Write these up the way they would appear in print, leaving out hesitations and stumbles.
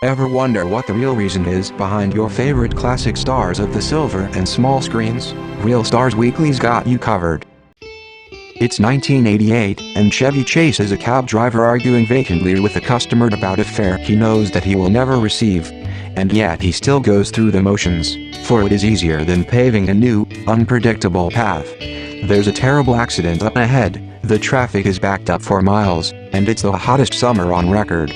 Ever wonder what the real reason is behind your favorite classic stars of the silver and small screens? Real Stars Weekly's got you covered. It's 1988, and Chevy Chase is a cab driver arguing vacantly with a customer about a fare he knows that he will never receive. And yet he still goes through the motions, for it is easier than paving a new, unpredictable path. There's a terrible accident up ahead, the traffic is backed up for miles, and it's the hottest summer on record.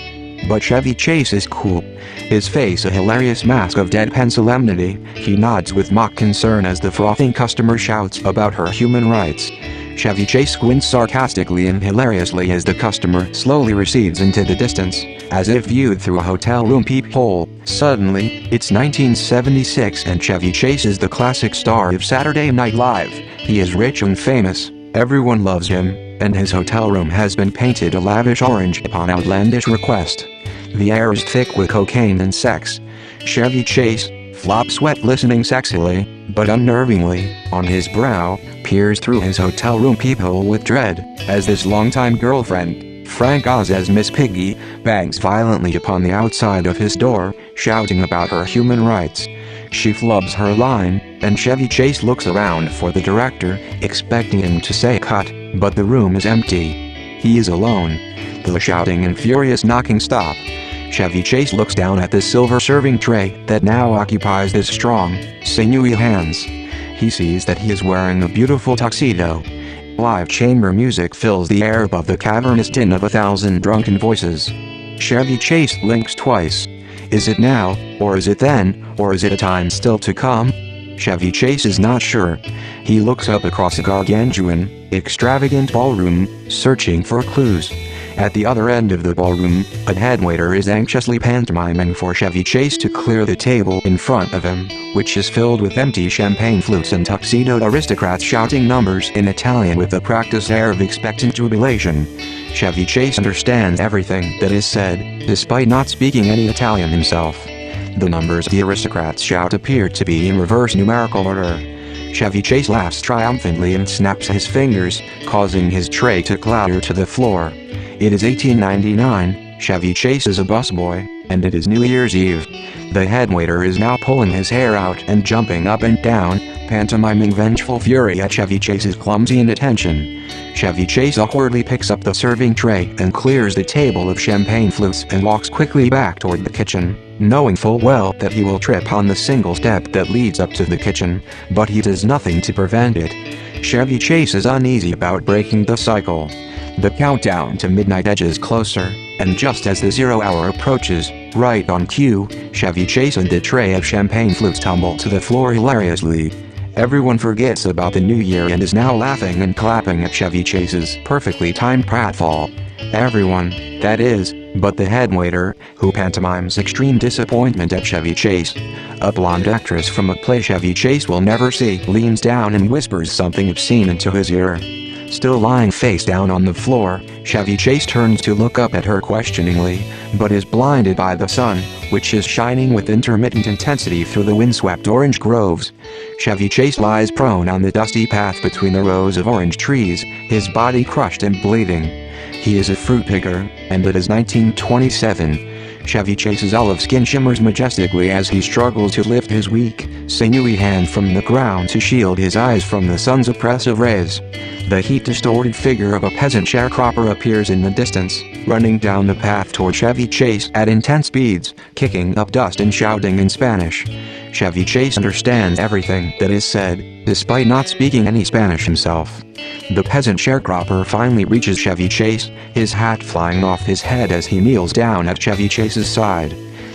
But Chevy Chase is cool. His face a hilarious mask of deadpan solemnity, he nods with mock concern as the frothing customer shouts about her human rights. Chevy Chase squints sarcastically and hilariously as the customer slowly recedes into the distance, as if viewed through a hotel room peephole. Suddenly, it's 1976 and Chevy Chase is the classic star of Saturday Night Live. He is rich and famous, everyone loves him, and his hotel room has been painted a lavish orange upon outlandish request. The air is thick with cocaine and sex. Chevy Chase, flop sweat listening sexily, but unnervingly, on his brow, peers through his hotel room peephole with dread, as this longtime girlfriend, Frank Oz as Miss Piggy, bangs violently upon the outside of his door, shouting about her human rights. She flubs her line, and Chevy Chase looks around for the director, expecting him to say cut, but the room is empty. He is alone. The shouting and furious knocking stop. Chevy Chase looks down at the silver serving tray that now occupies his strong, sinewy hands. He sees that he is wearing a beautiful tuxedo. Live chamber music fills the air above the cavernous din of 1,000 drunken voices. Chevy Chase blinks twice. Is it now, or is it then, or is it a time still to come? Chevy Chase is not sure. He looks up across a gargantuan, extravagant ballroom, searching for clues. At the other end of the ballroom, a headwaiter is anxiously pantomiming for Chevy Chase to clear the table in front of him, which is filled with empty champagne flutes and tuxedoed aristocrats shouting numbers in Italian with a practiced air of expectant jubilation. Chevy Chase understands everything that is said, despite not speaking any Italian himself. The numbers the aristocrats shout appear to be in reverse numerical order. Chevy Chase laughs triumphantly and snaps his fingers, causing his tray to clatter to the floor. It is 1899, Chevy Chase is a busboy, and it is New Year's Eve. The headwaiter is now pulling his hair out and jumping up and down, pantomiming vengeful fury at Chevy Chase's clumsy inattention. Chevy Chase awkwardly picks up the serving tray and clears the table of champagne flutes and walks quickly back toward the kitchen, knowing full well that he will trip on the single step that leads up to the kitchen, but he does nothing to prevent it. Chevy Chase is uneasy about breaking the cycle. The countdown to midnight edges closer, and just as the 0 hour approaches, right on cue, Chevy Chase and the tray of champagne flutes tumble to the floor hilariously. Everyone forgets about the new year and is now laughing and clapping at Chevy Chase's perfectly timed pratfall. Everyone, that is, but the headwaiter, who pantomimes extreme disappointment at Chevy Chase. A blonde actress from a play Chevy Chase will never see leans down and whispers something obscene into his ear. Still lying face down on the floor, Chevy Chase turns to look up at her questioningly, but is blinded by the sun, which is shining with intermittent intensity through the windswept orange groves. Chevy Chase lies prone on the dusty path between the rows of orange trees, his body crushed and bleeding. He is a fruit picker, and it is 1927. Chevy Chase's olive skin shimmers majestically as he struggles to lift his weak, sinewy hand from the ground to shield his eyes from the sun's oppressive rays. The heat-distorted figure of a peasant sharecropper appears in the distance, running down the path toward Chevy Chase at intense speeds, kicking up dust and shouting in Spanish. Chevy Chase understands everything that is said, despite not speaking any Spanish himself. The peasant sharecropper finally reaches Chevy Chase, his hat flying off his head as he kneels down at Chevy Chase's side.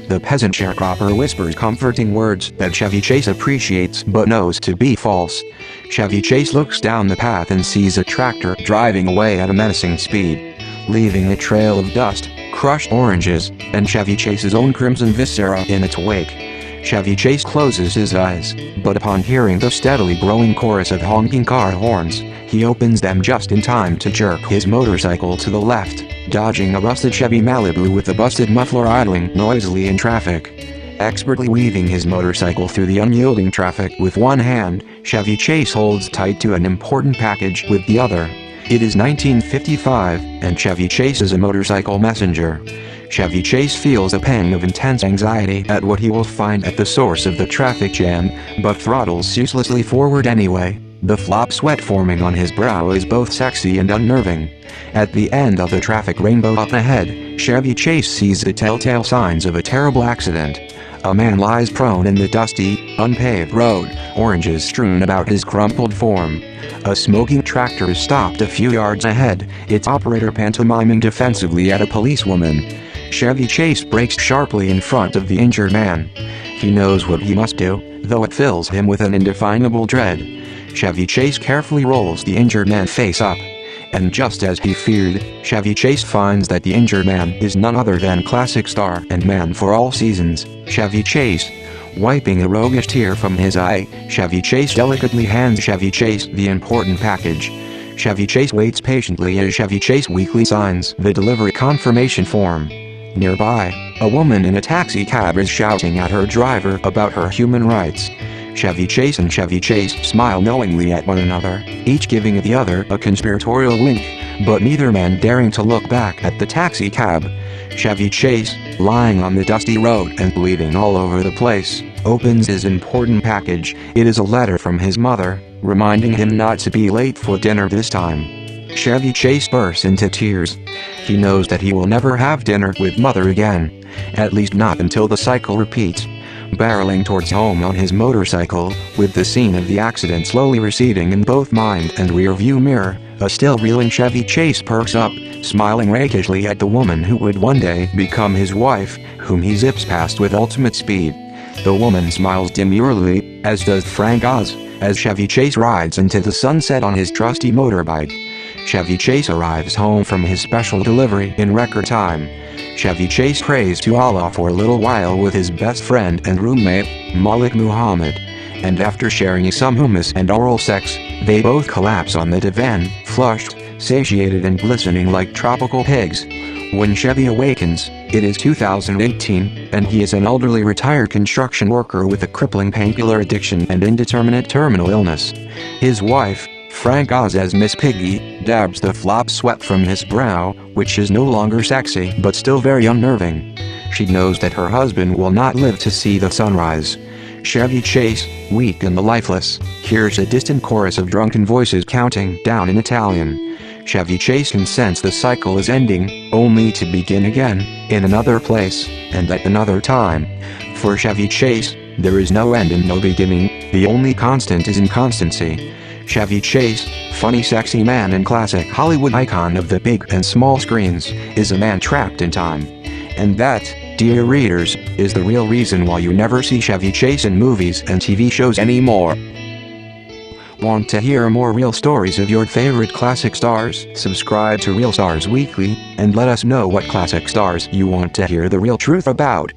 The peasant sharecropper whispers comforting words that Chevy Chase appreciates but knows to be false. Chevy Chase looks down the path and sees a tractor driving away at a menacing speed, leaving a trail of dust, crushed oranges, and Chevy Chase's own crimson viscera in its wake. Chevy Chase closes his eyes, but upon hearing the steadily growing chorus of honking car horns, he opens them just in time to jerk his motorcycle to the left, dodging a rusted Chevy Malibu with a busted muffler idling noisily in traffic. Expertly weaving his motorcycle through the unyielding traffic with one hand, Chevy Chase holds tight to an important package with the other. It is 1955, and Chevy Chase is a motorcycle messenger. Chevy Chase feels a pang of intense anxiety at what he will find at the source of the traffic jam, but throttles uselessly forward anyway. The flop sweat forming on his brow is both sexy and unnerving. At the end of the traffic rainbow up ahead, Chevy Chase sees the telltale signs of a terrible accident. A man lies prone in the dusty, unpaved road, oranges strewn about his crumpled form. A smoking tractor is stopped a few yards ahead, its operator pantomiming defensively at a policewoman. Chevy Chase brakes sharply in front of the injured man. He knows what he must do, though it fills him with an indefinable dread. Chevy Chase carefully rolls the injured man face up. And just as he feared, Chevy Chase finds that the injured man is none other than classic star and man for all seasons, Chevy Chase. Wiping a roguish tear from his eye, Chevy Chase delicately hands Chevy Chase the important package. Chevy Chase waits patiently as Chevy Chase weakly signs the delivery confirmation form. Nearby, a woman in a taxi cab is shouting at her driver about her human rights. Chevy Chase and Chevy Chase smile knowingly at one another, each giving the other a conspiratorial wink, but neither man daring to look back at the taxi cab. Chevy Chase, lying on the dusty road and bleeding all over the place, opens his important package. It is a letter from his mother, reminding him not to be late for dinner this time. Chevy Chase bursts into tears. He knows that he will never have dinner with mother again, at least not until the cycle repeats. Barreling towards home on his motorcycle, with the scene of the accident slowly receding in both mind and rear view mirror, a still reeling Chevy Chase perks up, smiling rakishly at the woman who would one day become his wife, whom he zips past with ultimate speed. The woman smiles demurely, as does Frank Oz, as Chevy Chase rides into the sunset on his trusty motorbike. Chevy Chase arrives home from his special delivery in record time. Chevy Chase prays to Allah for a little while with his best friend and roommate, Malik Muhammad. And after sharing some hummus and oral sex, they both collapse on the divan, flushed, satiated and glistening like tropical pigs. When Chevy awakens, it is 2018, and he is an elderly retired construction worker with a crippling painkiller addiction and indeterminate terminal illness. His wife, Frank Oz as Miss Piggy, dabs the flop sweat from his brow, which is no longer sexy but still very unnerving. She knows that her husband will not live to see the sunrise. Chevy Chase, weak and lifeless, hears a distant chorus of drunken voices counting down in Italian. Chevy Chase can sense the cycle is ending, only to begin again, in another place, and at another time. For Chevy Chase, there is no end and no beginning, the only constant is inconstancy. Chevy Chase, funny sexy man and classic Hollywood icon of the big and small screens, is a man trapped in time. And that, dear readers, is the real reason why you never see Chevy Chase in movies and TV shows anymore. Want to hear more real stories of your favorite classic stars? Subscribe to Real Stars Weekly, and let us know what classic stars you want to hear the real truth about.